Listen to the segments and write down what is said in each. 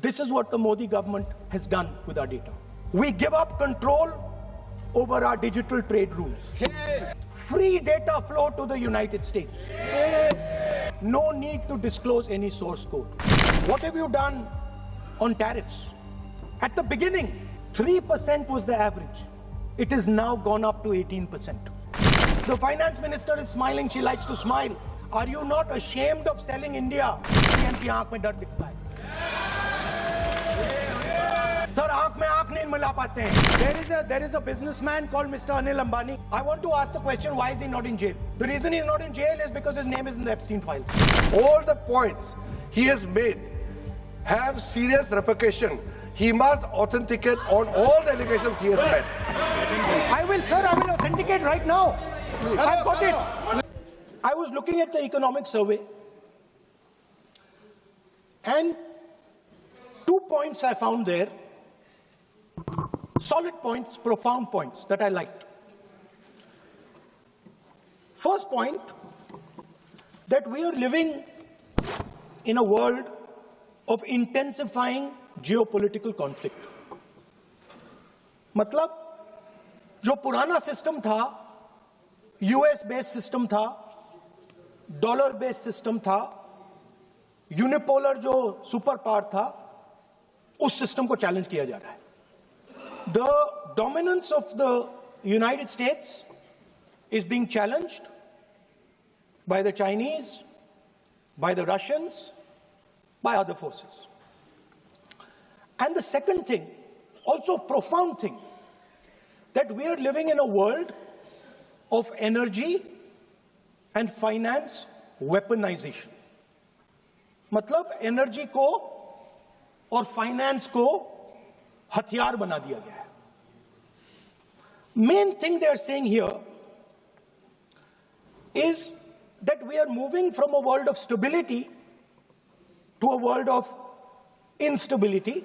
This is what the Modi government has done with our data. We give up control over our digital trade rules. Free data flow to the United States. No need to disclose any source code. What have you done on tariffs? At the beginning, 3% was the average. It has now gone up to 18%. The finance minister is smiling. She likes to smile. Are you not ashamed of selling India? Sir, आँख में आँख नहीं मिला पाते हैं. There is a businessman called Mr. Anil Ambani. I want to ask the question, why is he not in jail? The reason he's not in jail is because his name is in the Epstein files. All the points he has made have serious repercussion. He must authenticate on all the allegations he has made. I will authenticate right now. I've got it. I was looking at the economic survey, and 2 points I found there. Solid points, profound points that I liked. First point, that we are living in a world of intensifying geopolitical conflict. मतलब जो पुराना system था, US based system था, dollar based system था, unipolar जो super power था, उस system को चैलेंज किया जा रहा है. The dominance of the United States is being challenged by the Chinese, by the Russians, by other forces. And the second thing, also profound thing, that we are living in a world of energy and finance weaponization. मतलब energy को और finance को हथियार बना दिया गया है. Main thing they are saying here is that we are moving from a world of stability to a world of instability.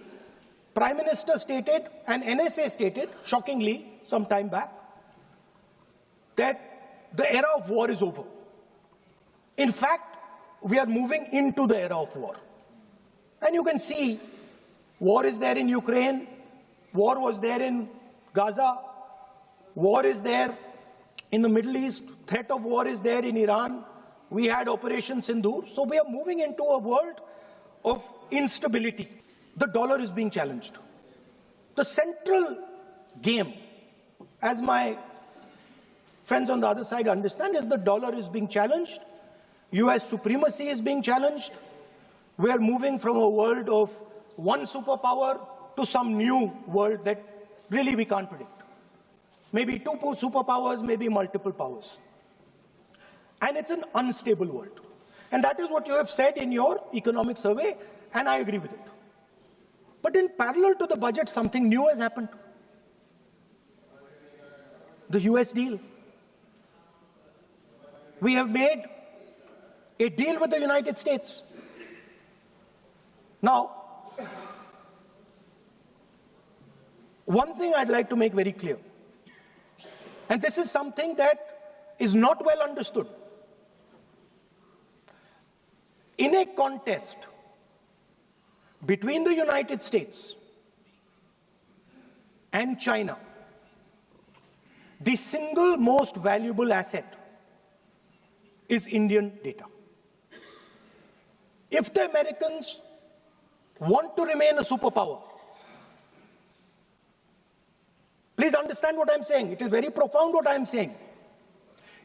Prime Minister stated and NSA stated, shockingly, some time back, that the era of war is over. In fact, we are moving into the era of war. And you can see, war is there in Ukraine, war was there in Gaza, war is there in the Middle East, threat of war is there in Iran, we had Operation Sindoor. So we are moving into a world of instability. The dollar is being challenged. The central game, as my friends on the other side understand, is the dollar is being challenged. US supremacy is being challenged. We are moving from a world of one superpower to some new world that really we can't predict. Maybe two superpowers, maybe multiple powers. And it's an unstable world. And that is what you have said in your economic survey, and I agree with it. But in parallel to the budget, something new has happened. The US deal. We have made a deal with the United States. Now, one thing I'd like to make very clear, and this is something that is not well understood. In a contest between the United States and China, the single most valuable asset is Indian data. If the Americans want to remain a superpower, please understand what I'm saying. It is very profound what I'm saying.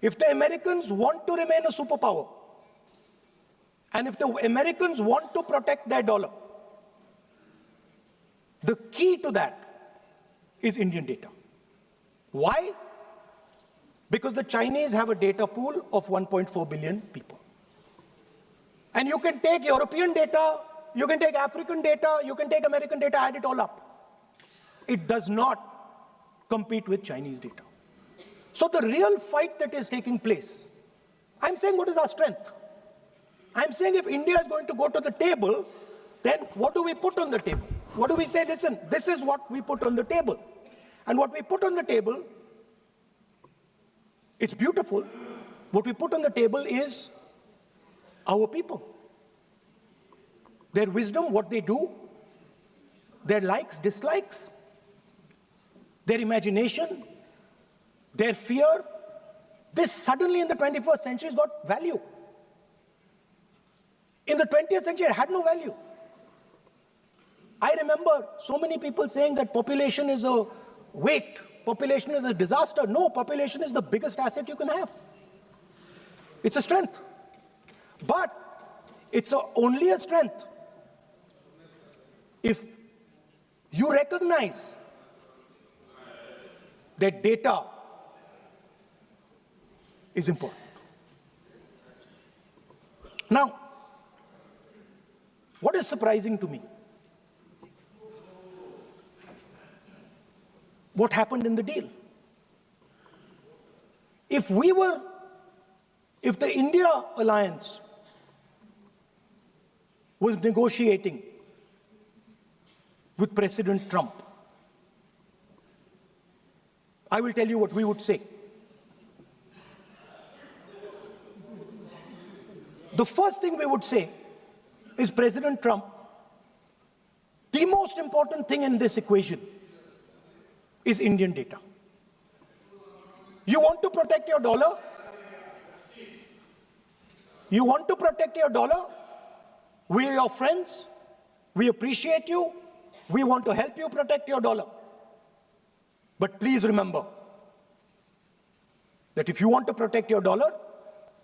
If the Americans want to remain a superpower, and if the Americans want to protect their dollar, the key to that is Indian data. Why? Because the Chinese have a data pool of 1.4 billion people. And you can take European data, you can take African data, you can take American data, add it all up. It does not compete with Chinese data. So the real fight that is taking place, I'm saying what is our strength? I'm saying if India is going to go to the table, then what do we put on the table? What do we say? Listen, this is what we put on the table. And what we put on the table, it's beautiful. What we put on the table is our people. Their wisdom, what they do, their likes, dislikes, their imagination, their fear. This suddenly in the 21st century has got value. In the 20th century, it had no value. I remember so many people saying that population is a weight, population is a disaster. No, population is the biggest asset you can have. It's a strength. But it's only a strength if you recognize that data is important. Now, what is surprising to me? What happened in the deal? If the India alliance was negotiating with President Trump, I will tell you what we would say. The first thing we would say is, President Trump, the most important thing in this equation is Indian data. You want to protect your dollar? You want to protect your dollar? We are your friends. We appreciate you. We want to help you protect your dollar. But please remember that if you want to protect your dollar,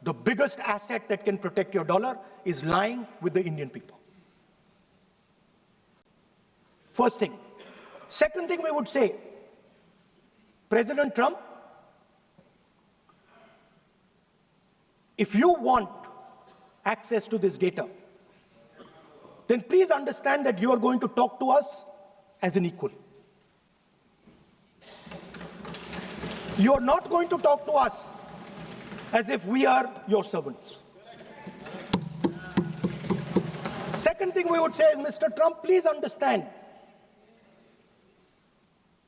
the biggest asset that can protect your dollar is lying with the Indian people. First thing. Second thing we would say, President Trump, if you want access to this data, then please understand that you are going to talk to us as an equal. You are not going to talk to us as if we are your servants. Second thing we would say is, Mr. Trump, please understand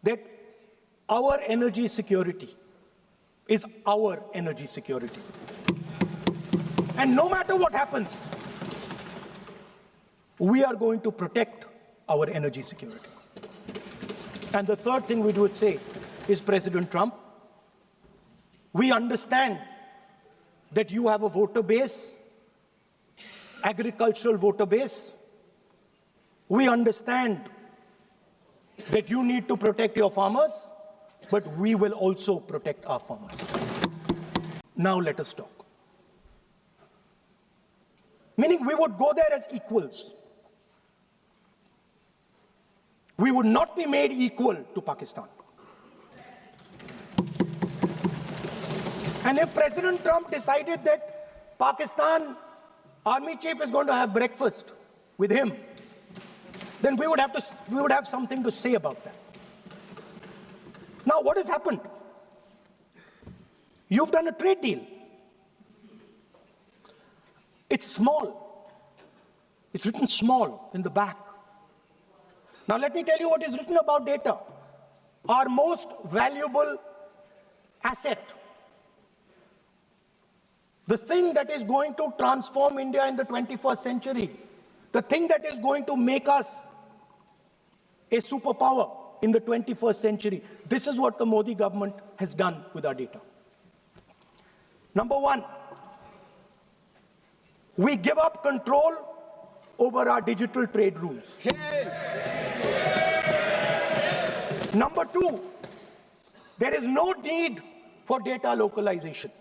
that our energy security is our energy security. And no matter what happens, we are going to protect our energy security. And the third thing we would say is, President Trump, we understand that you have a voter base, agricultural voter base. We understand that you need to protect your farmers, but we will also protect our farmers. Now let us talk. Meaning we would go there as equals. We would not be made equal to Pakistan. And if President Trump decided that Pakistan army chief is going to have breakfast with him, then we would have something to say about that. Now, what has happened? You've done a trade deal. It's small. It's written small in the back. Now, let me tell you what is written about data. Our most valuable asset, the thing that is going to transform India in the 21st century, the thing that is going to make us a superpower in the 21st century. This is what the Modi government has done with our data. Number one, we give up control over our digital trade rules. Number two, there is no need for data localization.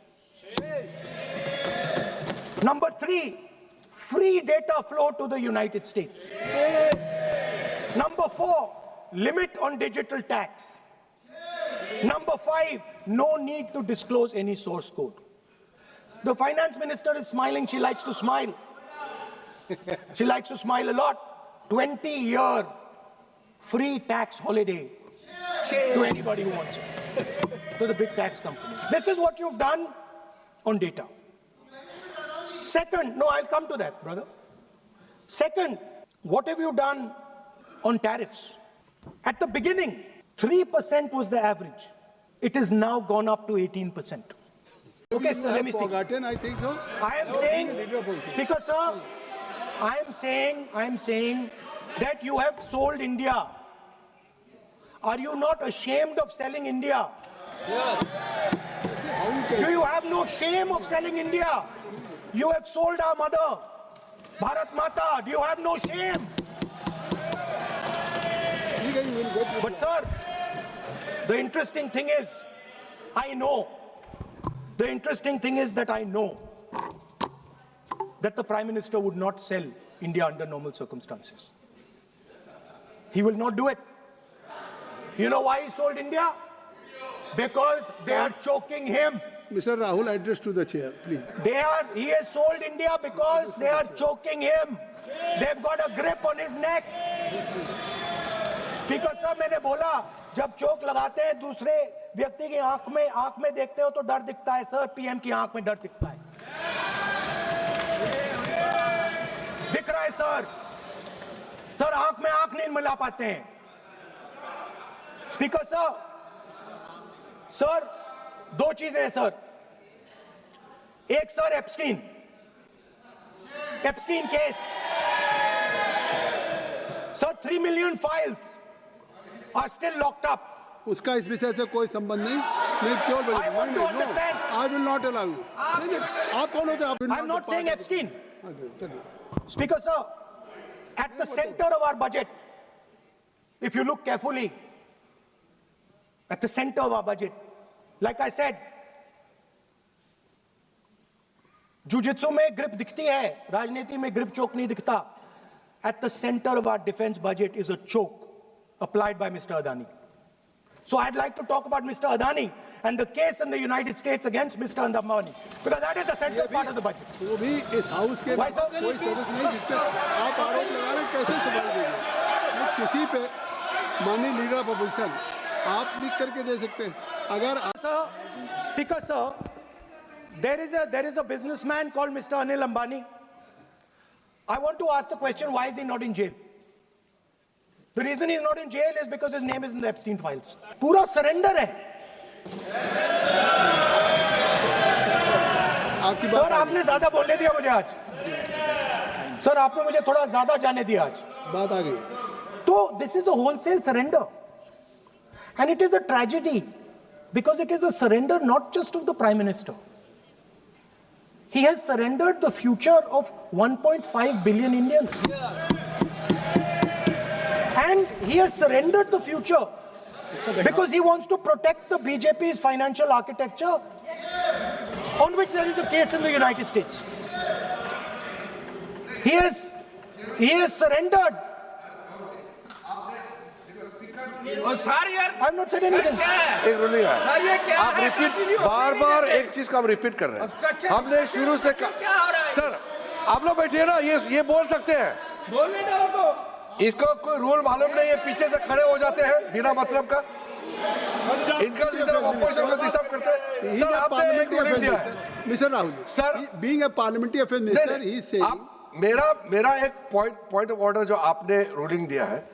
Number three, free data flow to the United States. Number four, limit on digital tax. Number five, no need to disclose any source code. The finance minister is smiling. She likes to smile. She likes to smile a lot. 20-year free tax holiday to anybody who wants it, to the big tax companies. This is what you've done on data. Second, no, I'll come to that, brother. Second, what have you done on tariffs? At the beginning, 3% was the average. It has now gone up to 18%. Okay, sir, let me speak. I think so. I am saying, Speaker, sir, I am saying that you have sold India. Are you not ashamed of selling India? Yes. Do you have no shame of selling India? You have sold our mother, Bharat Mata. Do you have no shame? But sir, the interesting thing is, I know that the Prime Minister would not sell India under normal circumstances. He will not do it. You know why he sold India? Because they are choking him. Mr. Rahul, address to the chair, please. He has sold India because they are choking him. They've got a grip on his neck. Speaker साहब, मैंने बोला जब चोक लगाते हैं दूसरे व्यक्ति की आंख में देखते हो तो डर दिखता है सर, पीएम की आंख में डर दिखता है, दिख रहा है सर आंख में आंख नहीं मिला पाते हैं. स्पीकर सर दो चीजें हैं सर. एक sir Epstein case sir, 3 million files are still locked up. उसका इस विषय से कोई संबंध नहीं. मैं क्यों बोल रहा हूं? want to understand. I will not allow you. आप कौन होते हैं? I'm not saying Epstein. Speaker sir, at the center of our budget, if you look carefully, at the center of our budget, like I said, jujitsu में grip दिखती है, राजनीति में grip choke नहीं दिखता. At the center of our defense budget is a choke applied by Mr. Adani. So I'd like to talk about Mr. Adani and the case in the United States against Mr. Ambani, because that is a central part of the budget. वो भी इस house के Why, sir? कोई सदस्य नहीं जिस पे आप आरोप लगा रहे हैं, कैसे सवाल देंगे? किसी पे माननीय लीडर ऑफ अपोजिशन आप लिख करके दे सकते हैं. अगर Speaker sir, there is a businessman called Mr. Anil Ambani. I want to ask the question, why is he not in jail? The reason he's not in jail is because his name is in the Epstein files. पूरा surrender है. Sir आपने ज्यादा बोलने दिया मुझे आज. Sir आपने मुझे थोड़ा ज्यादा जाने दिया आज. बात आ गई. तो this is a wholesale surrender. And it is a tragedy because it is a surrender not just of the Prime Minister. He has surrendered the future of 1.5 billion Indians. And he has surrendered the future because he wants to protect the BJP's financial architecture, on which there is a case in the United States. He has surrendered. I'm not saying anything. एक ruling है. आप repeat बार एक चीज का हम repeat कर रहे हैं. हमने शुरू से सर आप लोग बैठिए ना, ये बोल सकते हैं. बोलने दो उनको. इसको कोई रूल मालूम नहीं है, पीछे से खड़े हो जाते हैं बिना मतलब का. इनका लीडर ऑफ अपोजिशन को डिस्टर्ब करते हैं. सर आपने एक रूलिंग दिया है. Mister Rahul sir, being a parliamentary affair minister, ही से मेरा एक पॉइंट ऑफ ऑर्डर जो आपने रूलिंग दिया है,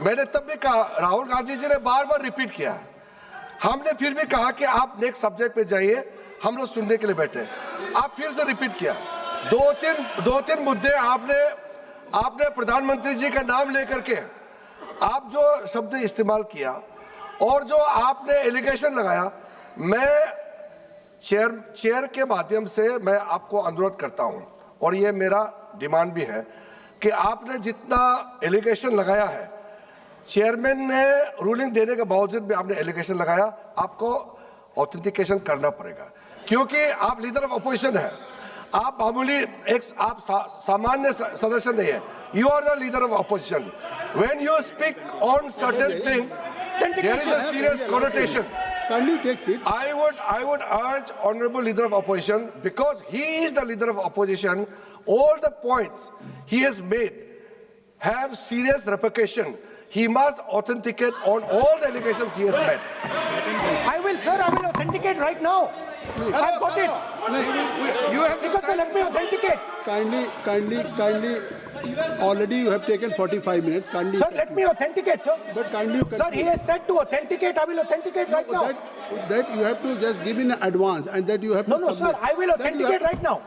मैंने तब भी कहा, राहुल गांधी जी ने बार रिपीट किया. हमने फिर भी कहा कि आप नेक्स्ट सब्जेक्ट पे जाइए, हम लोग सुनने के लिए बैठे. आप फिर से रिपीट किया. दो तीन मुद्दे आपने प्रधानमंत्री जी का नाम लेकर के आप जो शब्द इस्तेमाल किया और जो आपने एलिगेशन लगाया, मैं चेयर के माध्यम से मैं आपको अनुरोध करता हूं, और ये मेरा डिमांड भी है कि आपने जितना एलिगेशन लगाया है, चेयरमैन ने रूलिंग देने के बावजूद भी आपने एलिगेशन लगाया, आपको ऑथेंटिकेशन करना पड़ेगा, क्योंकि आप लीडर ऑफ अपोजिशन है. आप मामूली आप सामान्य सदस्य नहीं है. You are the leader of opposition. When you speak on certain thing, there is a serious connotation. I would urge Honorable Leader of Opposition, because he is the Leader of Opposition, all the points he has made have serious repercussion. He must authenticate on all the allegations he has made. I will authenticate right now. I've got it. You have to sir, let me authenticate. Kindly. Already you have taken 45 minutes. Kindly. Sir, let me authenticate, sir. But kindly. Sir, he has said to authenticate. I will authenticate right now. That you have to just give in advance, and that you have to. No, sir. I will authenticate right now.